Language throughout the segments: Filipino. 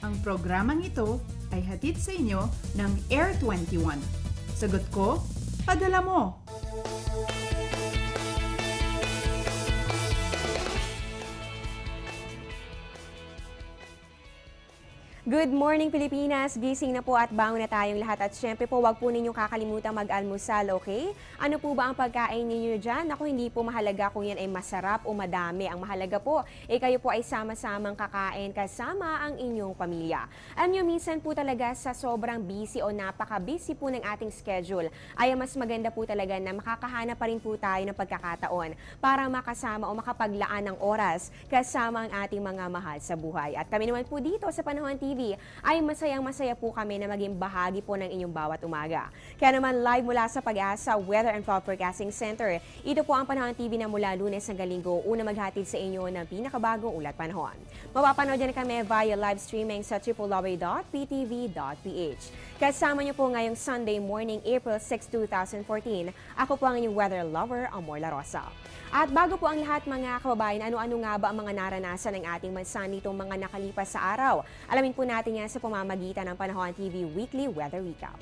Ang programang ito ay hatid sa inyo ng Air 21. Sagot ko, padala mo! Good morning Pilipinas! Gising na po at bangon na tayong lahat at syempre po wag po ninyong kakalimutan mag-almusal, okay? Ano po ba ang pagkain ninyo dyan? Ako hindi po mahalaga kung yan ay masarap o madami. Ang mahalaga po kayo po ay sama-samang kakain kasama ang inyong pamilya. Alam nyo, minsan po talaga sa sobrang busy o napaka-busy po ng ating schedule ay mas maganda po talaga na makakahanap pa rin po tayo ng pagkakataon para makasama o makapaglaan ng oras kasama ang ating mga mahal sa buhay. At kami naman po dito sa Panahon TV ay masayang-masaya po kami na maging bahagi po ng inyong bawat umaga. Kaya naman live mula sa Pag-asa Weather and Fall Forecasting Center, ito po ang Panahon TV na mula Lunes hanggang Linggo, una maghatid sa inyo ng pinakabagong ulat panahon. Mapapanood din kami via live streaming sa www.ptv.ph. Kasama niyo po ngayong Sunday morning, April 6, 2014. Ako po ang inyong weather lover, Amor La Rosa. At bago po ang lahat mga kababayan, ano-ano nga ba ang mga naranasan ng ating bansa nitong mga nakalipas sa araw? Alamin po natin yan sa pamamagitan ng Panahon TV Weekly Weather Recap.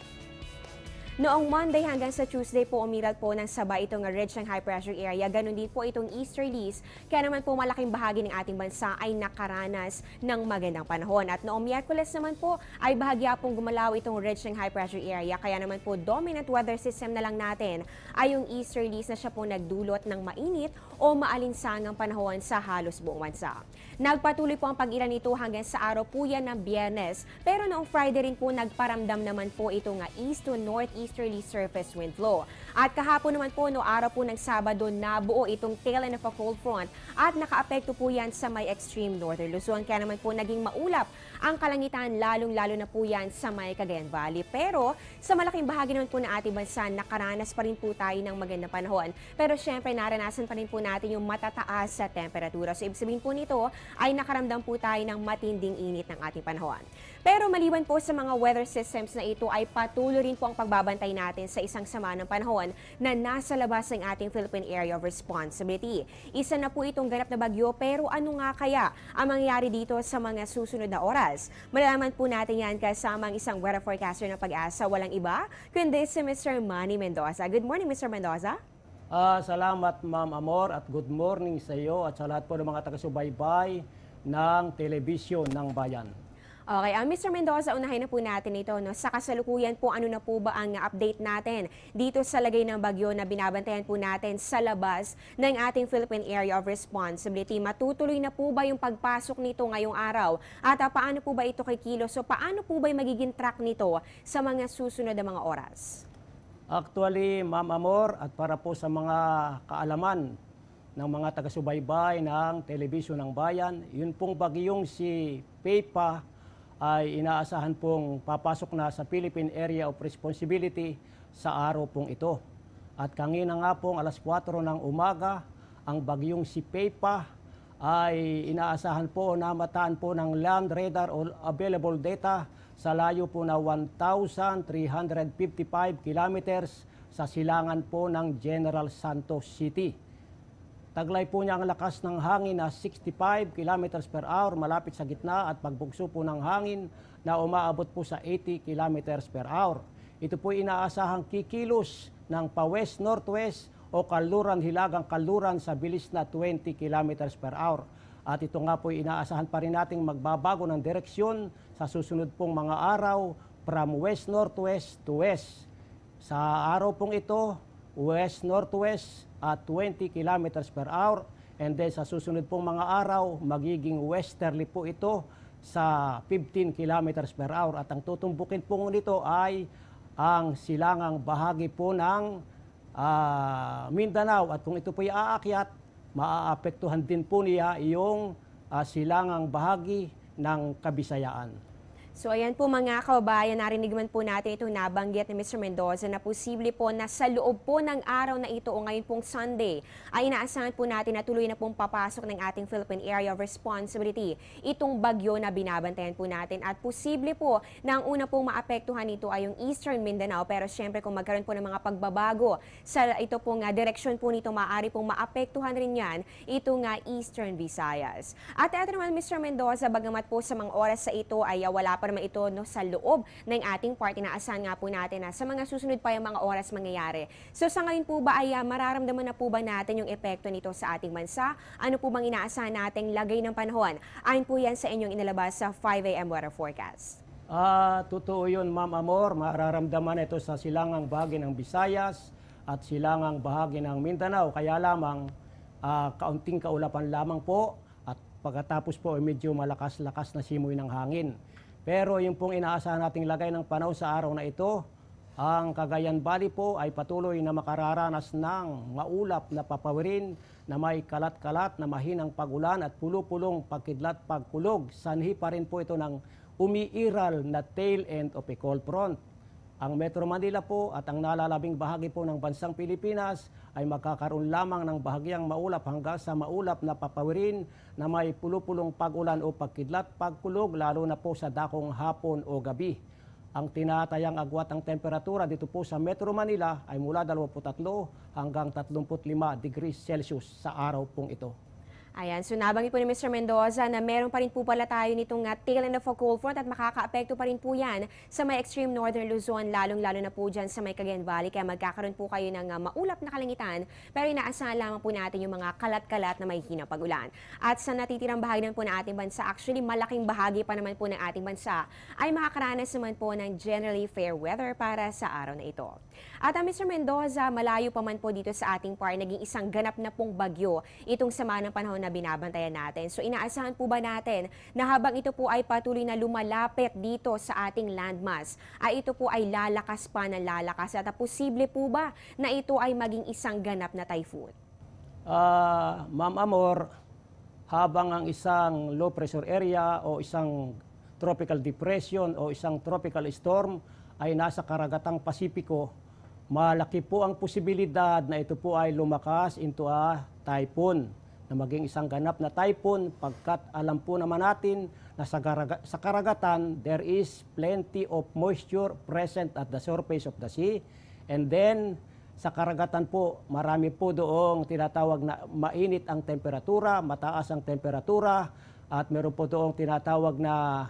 Noong Monday hanggang sa Tuesday po, umiral po ng sabay itong ridge ng high pressure area. Ganon din po itong easterlies. Kaya naman po malaking bahagi ng ating bansa ay nakaranas ng magandang panahon. At noong Miyerkules naman po ay bahagya pong gumalaw itong ridge ng high pressure area. Kaya naman po dominant weather system na lang natin ay yung easterlies na siya po nagdulot ng mainit o maalinsangang panahon sa halos buong bansa. Nagpatuloy po ang pag-ilan nito hanggang sa araw po yan ng Biyernes. Pero noong Friday rin po nagparamdam naman po ito nga east to northeasterly surface wind flow. At kahapon naman po no araw po ng Sabado nabuo itong tail end of a cold front at nakaapekto po yan sa may extreme northern Luzon. Kaya naman po naging maulap ang kalangitan lalong-lalo na po yan sa may Cagayan Valley. Pero sa malaking bahagi naman po ng ating bansa nakaranas pa rin po tayo ng magandang panahon. Pero syempre naranasan pa rin po natin yung matataas sa temperatura. So ibig sabihin po nito ay nakaramdam po tayo ng matinding init ng ating panahon. Pero maliban po sa mga weather systems na ito ay patuloy rin po ang pagbabantay natin sa isang sama ng panahon na nasa labas ng ating Philippine Area of Responsibility. Isa na po itong ganap na bagyo pero ano nga kaya ang mangyayari dito sa mga susunod na oras? Malalaman po natin yan kasama ang isang weather forecaster ng Pag-asa, walang iba kundi si Mr. Manny Mendoza. Good morning, Mr. Mendoza. Salamat Ma'am Amor at good morning sa iyo at sa lahat po ng mga taga-subaybay ng Telebisyon ng Bayan. Okay, Mr. Mendoza, unahin na po natin ito. No? Sa kasalukuyan po, ano na po ba ang update natin dito sa lagay ng bagyo na binabantayan po natin sa labas ng ating Philippine Area of Responsibility? Matutuloy na po ba yung pagpasok nito ngayong araw? At paano po ba ito kikilos? So paano po ba yung magiging track nito sa mga susunod na mga oras? Actually, Ma'am Amor, at para po sa mga kaalaman ng mga taga-subaybay ng Telebisyon ng Bayan, yun pong bagyong si Pepa ay inaasahan pong papasok na sa Philippine Area of Responsibility sa araw pong ito. At kanina nga pong alas 4 ng umaga, ang bagyong si Pepa ay inaasahan po na mataan po ng land radar o available data sa layo po na 1,355 kilometers sa silangan po ng General Santos City. Taglay po niya ang lakas ng hangin na 65 kilometers per hour malapit sa gitna at pagbugso po ng hangin na umaabot po sa 80 kilometers per hour. Ito po inaasahang kikilos ng pa-west-northwest o kaluran-hilagang kaluran sa bilis na 20 kilometers per hour. At ito nga po inaasahan pa rin nating magbabago ng direksyon sa susunod pong mga araw from west-northwest to west. Sa araw pong ito, west-northwest at 20 kilometers per hour. And then sa susunod pong mga araw, magiging westerly po ito sa 15 kilometers per hour. At ang tutumbukin po nito ay ang silangang bahagi po ng Mindanao. At kung ito po ay aakyat, maaapektuhan din po niya yung silangang bahagi ng Kabisayaan. So ayan po mga kababayan, narinig man po natin itong nabanggit ni Mr. Mendoza na posible po na sa loob po ng araw na ito o ngayon pong Sunday ay inaasahan po natin na tuloy na pong papasok ng ating Philippine Area of Responsibility itong bagyo na binabantayan po natin at posible po na ang una pong maapektuhan nito ay yung Eastern Mindanao pero syempre kung magkaroon po ng mga pagbabago sa ito pong direksyon po nito maaari pong maapektuhan rin yan itong Eastern Visayas. At ito naman Mr. Mendoza, bagamat po sa mga oras sa ito ay wala pa naman ito sa loob ng ating party na asahan nga po natin na sa mga susunod pa yung mga oras mangyayari. So sa ngayon po ba ay mararamdaman na po ba natin yung epekto nito sa ating bansa? Ano po bang inaasahan nating lagay ng panahon? Ayon po yan sa inyong inilabas sa 5 AM weather forecast. Totoo yun, Ma'am Amor. Mararamdaman ito sa silangang bahagi ng Visayas at silangang bahagi ng Mindanao. Kaya lamang kaunting kaulapan lamang po at pagkatapos po ay medyo malakas-lakas na simoy ng hangin. Pero yung pong inaasahan nating lagay ng panahon sa araw na ito, ang Cagayan Valley po ay patuloy na makararanas ng maulap na papawirin na may kalat-kalat na mahinang pagulan at pulo-pulong pagkidlat pagkulog. Sanhi pa rin po ito ng umiiral na tail end of a cold front. Ang Metro Manila po at ang nalalabing bahagi po ng bansang Pilipinas ay magkakaroon lamang ng bahagyang maulap hanggang sa maulap na papawirin na may pulo-pulong pag-ulan o pagkidlat pagkulog lalo na po sa dakong hapon o gabi. Ang tinatayang agwat ng temperatura dito po sa Metro Manila ay mula 23 hanggang 35 degrees Celsius sa araw pong ito. Ayan, so nabanggit po ni Mr. Mendoza na meron pa rin po pala tayo nitong tail end of a cold front at makaka-apekto pa rin po yan sa may extreme northern Luzon, lalong-lalo na po dyan sa may Cagayan Valley. Kaya magkakaroon po kayo ng maulap na kalangitan, pero inaasahan lamang po natin yung mga kalat-kalat na may hinang pag-ulan. At sa natitirang bahagi naman po ng ating bansa, actually malaking bahagi pa naman po ng ating bansa, ay makakaranas naman po ng generally fair weather para sa araw na ito. At Mr. Mendoza, malayo pa man po dito sa ating par, naging isang ganap na pong bagyo itong sama ng panahon na binabantayan natin. So inaasahan po ba natin na habang ito po ay patuloy na lumalapit dito sa ating landmass, ay ito po ay lalakas pa ng lalakas at posible po ba na ito ay maging isang ganap na typhoon? Ma'am Amor, habang ang isang low pressure area o isang tropical depression o isang tropical storm ay nasa karagatang Pasipiko, malaki po ang posibilidad na ito po ay lumakas into a typhoon, na maging isang ganap na typhoon pagkat alam po naman natin na sa karagatan there is plenty of moisture present at the surface of the sea. And then sa karagatan po marami po doong tinatawag na mainit ang temperatura, mataas ang temperatura at meron po doong tinatawag na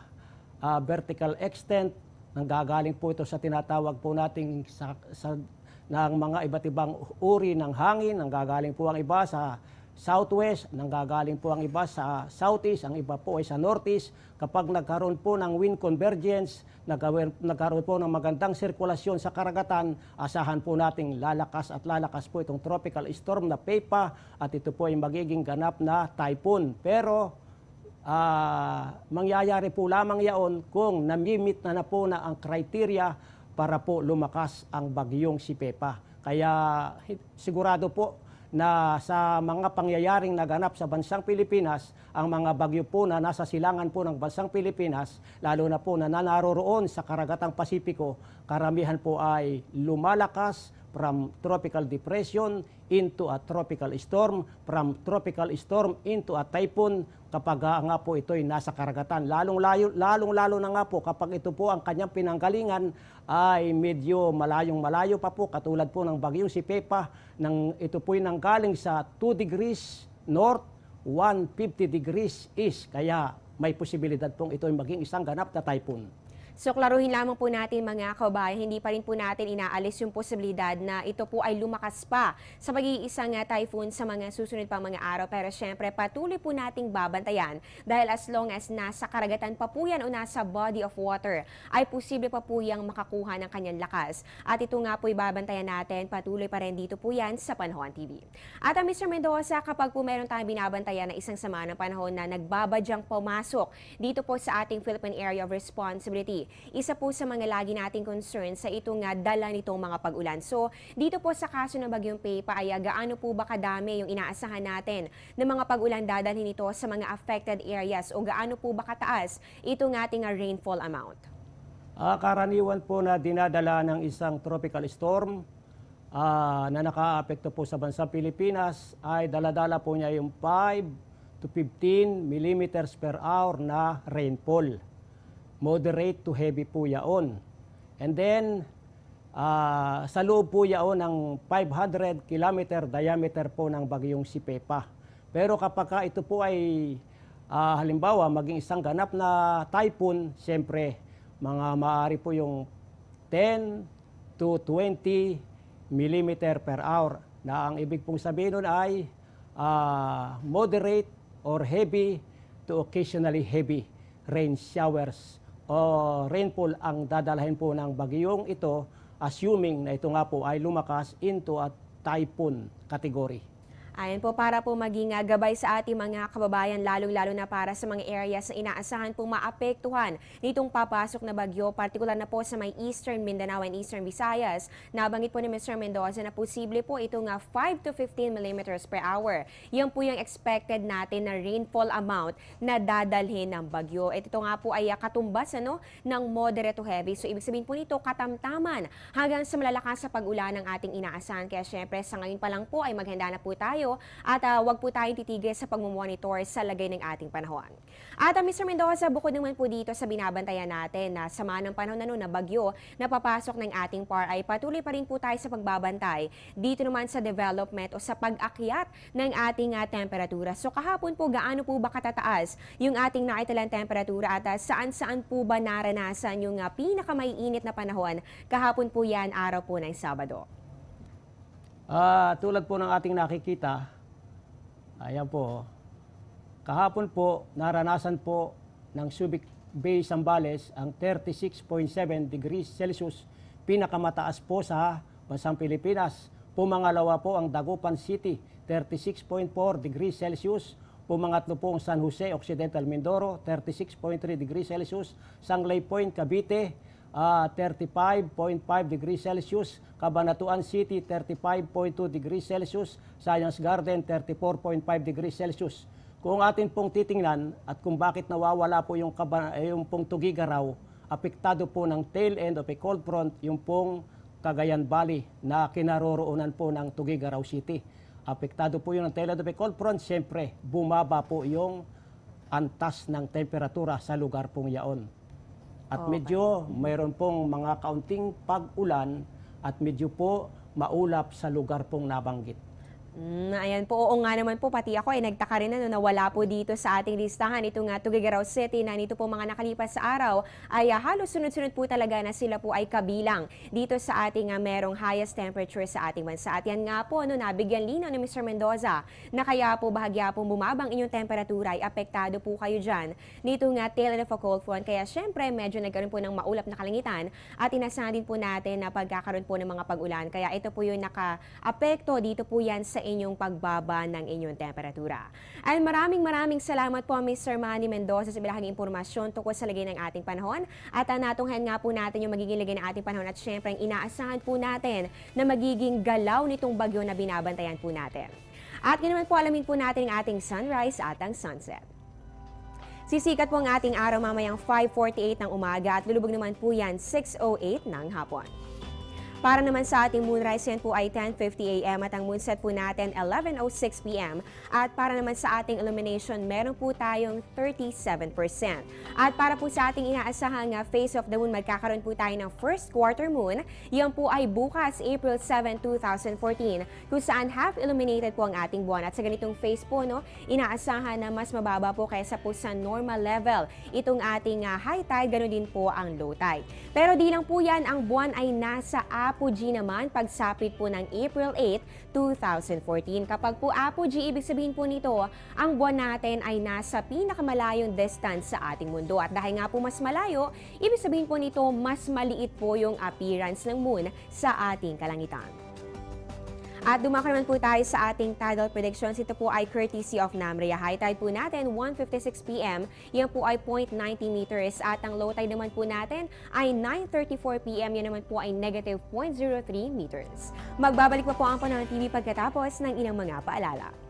vertical extent. Nanggagaling po ito sa tinatawag po nating ng mga iba't ibang uri ng hangin. Nanggagaling po ang iba sa southwest, nanggagaling po ang iba sa southeast, ang iba po ay sa northeast. Kapag nagkaroon po ng wind convergence, nagkaroon po ng magandang sirkulasyon sa karagatan, asahan po nating lalakas at lalakas po itong tropical storm na Pepa at ito po ay magiging ganap na typhoon. Pero mangyayari po lamang yaon kung namimit na po na ang criteria para po lumakas ang bagyong si Pepa. Kaya sigurado po na sa mga pangyayaring naganap sa bansang Pilipinas, ang mga bagyo po na nasa silangan po ng bansang Pilipinas, lalo na po na naroroon sa karagatang Pasipiko, karamihan po ay lumalakas from tropical depression into a tropical storm, from tropical storm into a typhoon kapag nga po ito'y nasa karagatan. Lalong-lalo na nga po kapag ito po ang kanyang pinanggalingan ay medyo malayong-malayo pa po, katulad po ng bagyong si Pepa, ito po'y nanggaling sa 2 degrees north, 150 degrees east. Kaya may posibilidad pong ito'y maging isang ganap na typhoon. So klaruhin lamang po natin mga kababayan, hindi pa rin po natin inaalis yung posibilidad na ito po ay lumakas pa sa pag-iisang typhoon sa mga susunod pa mga araw. Pero syempre patuloy po nating babantayan dahil as long as nasa karagatan pa po yan o nasa body of water, ay posible pa po yang makakuha ng kanyang lakas. At ito nga po babantayan natin, patuloy pa rin dito po yan sa Panahon TV. At Mr. Mendoza, kapag po meron tayong binabantayan na isang sama ng panahon na nagbabadyang pumasok dito po sa ating Philippine Area of Responsibility, Isa po sa mga lagi nating concern sa itong dala nitong mga pag-ulan. So, dito po sa kaso ng Bagyong Pepa ay gaano po ba kadami yung inaasahan natin ng mga pag-ulan dadalhin nito sa mga affected areas o gaano po ba kataas itong ating rainfall amount? Karaniwan po na dinadala ng isang tropical storm na nakaapekto po sa bansang Pilipinas ay daladala po niya yung 5 to 15 millimeters per hour na rainfall. Moderate to heavy po yaon. And then, sa loob po yaon ng 500 kilometer diameter po ng bagyong si Pepa. Pero kapag ito po ay halimbawa maging isang ganap na typhoon, siyempre maaari po yung 10 to 20 millimeter per hour na ang ibig pong sabihin nun ay moderate or heavy to occasionally heavy rain showers o rainfall ang dadalhin po ng bagyong ito, assuming na ito nga po ay lumakas into a typhoon category. Ayan po, para po maging gabay sa ating mga kababayan, lalong-lalo na para sa mga areas na inaasahan pong maapektuhan nitong papasok na bagyo, partikular na po sa may Eastern Mindanao and Eastern Visayas. Nabanggit po ni Mr. Mendoza na posible po itong 5 to 15 millimeters per hour. Yan po yung expected natin na rainfall amount na dadalhin ng bagyo. At ito nga po ay katumbas ng moderate to heavy. So ibig sabihin po nito katamtaman hanggang sa malalakas sa pag-ulan ng ating inaasahan. Kaya syempre sa ngayon pa lang po ay maghanda na po tayo at wag po tayong titigil sa pagmumonitor sa lagay ng ating panahon. At Mr. Mendoza, bukod naman po dito sa binabantayan natin na sama ng panahon na bagyo na papasok ng ating PAR ay patuloy pa rin po tayo sa pagbabantay dito naman sa development o sa pag-akyat ng ating temperatura. So kahapon po gaano po ba katataas yung ating naitalang temperatura at saan-saan po ba naranasan yung pinakamaiinit na panahon? Kahapon po yan, araw po ng Sabado. Tulad po ng ating nakikita, ayan po, kahapon po naranasan po ng Subic Bay, Zambales ang 36.7 degrees Celsius, pinakamataas po sa bansang Pilipinas. Pumangalawa po ang Dagupan City, 36.4 degrees Celsius. Pumangatlo po ang San Jose Occidental Mindoro, 36.3 degrees Celsius. Sanglay Point, Cavite, 35.5 degrees Celsius, Cabanatuan City 35.2 degrees Celsius, Science Garden 34.5 degrees Celsius. Kung atin pong titingnan at kung bakit nawawala po yung pong Tugigaraw, apektado po ng tail end of a cold front yung pong Cagayan Valley na kinaroroonan po ng Tugigaraw City. Apektado po yung tail end of a cold front, siyempre bumaba po yung antas ng temperatura sa lugar pong yaon. At medyo mayroon pong mga kaunting pag-ulan at medyo po maulap sa lugar pong nabanggit. Ayan po, oo nga naman po, pati ako ay nagtaka rin na wala po dito sa ating listahan itong Tugigaraw City na nito po mga nakalipas sa araw ay halos sunod-sunod po talaga na sila po ay kabilang dito sa ating merong highest temperature sa ating bansa. At yan nga po, nabigyan linaw ni Mr. Mendoza na kaya po bahagya po bumabang inyong temperatura ay apektado po kayo dyan nito tail end of a cold front. Kaya syempre medyo nagkaroon po ng maulap na kalangitan at inasahan din po natin na pagkakaroon po ng mga pag-ulan. Kaya ito po yung naka-apekto dito po yan sa inyong pagbaba ng inyong temperatura. At maraming salamat po Mr. Manny Mendoza sa bilahing impormasyon tungkol sa lagay ng ating panahon. At natunghan nga po natin yung magiging lagay ng ating panahon at syempre ang inaasahan po natin na magiging galaw nitong bagyo na binabantayan po natin. At ganoon po alamin po natin ang ating sunrise at ang sunset. Sisikat po ang ating araw mamayang 5:48 ng umaga at lulubog naman po yan 6:08 ng hapon. Para naman sa ating moonrise, yan po ay 10:50 AM at ang moonset po natin 11:06 PM. At para naman sa ating illumination, meron po tayong 37%. At para po sa ating inaasahang face of the moon, magkakaroon po tayo ng first quarter moon. Yan po ay bukas, April 7, 2014, kung saan half illuminated po ang ating buwan. At sa ganitong phase po, inaasahan na mas mababa po kaysa po sa normal level itong ating high tide, ganoon din po ang low tide. Pero di lang po yan, ang buwan ay nasa apogee naman pagsapit po ng April 8, 2014. Kapag po apogee, ibig sabihin po nito, ang buwan natin ay nasa pinakamalayong distance sa ating mundo. At dahil nga po mas malayo, ibig sabihin po nito, mas maliit po yung appearance ng moon sa ating kalangitan. At dumako naman po tayo sa ating tidal predictions. Ito po ay courtesy of NAMREA. High tide po natin 1:56 p.m. Yan po ay 0.90 meters. At ang low tide naman po natin ay 9:34 p.m. Yan naman po ay negative 0.03 meters. Magbabalik pa po ang Panahon TV pagkatapos ng ilang mga paalala.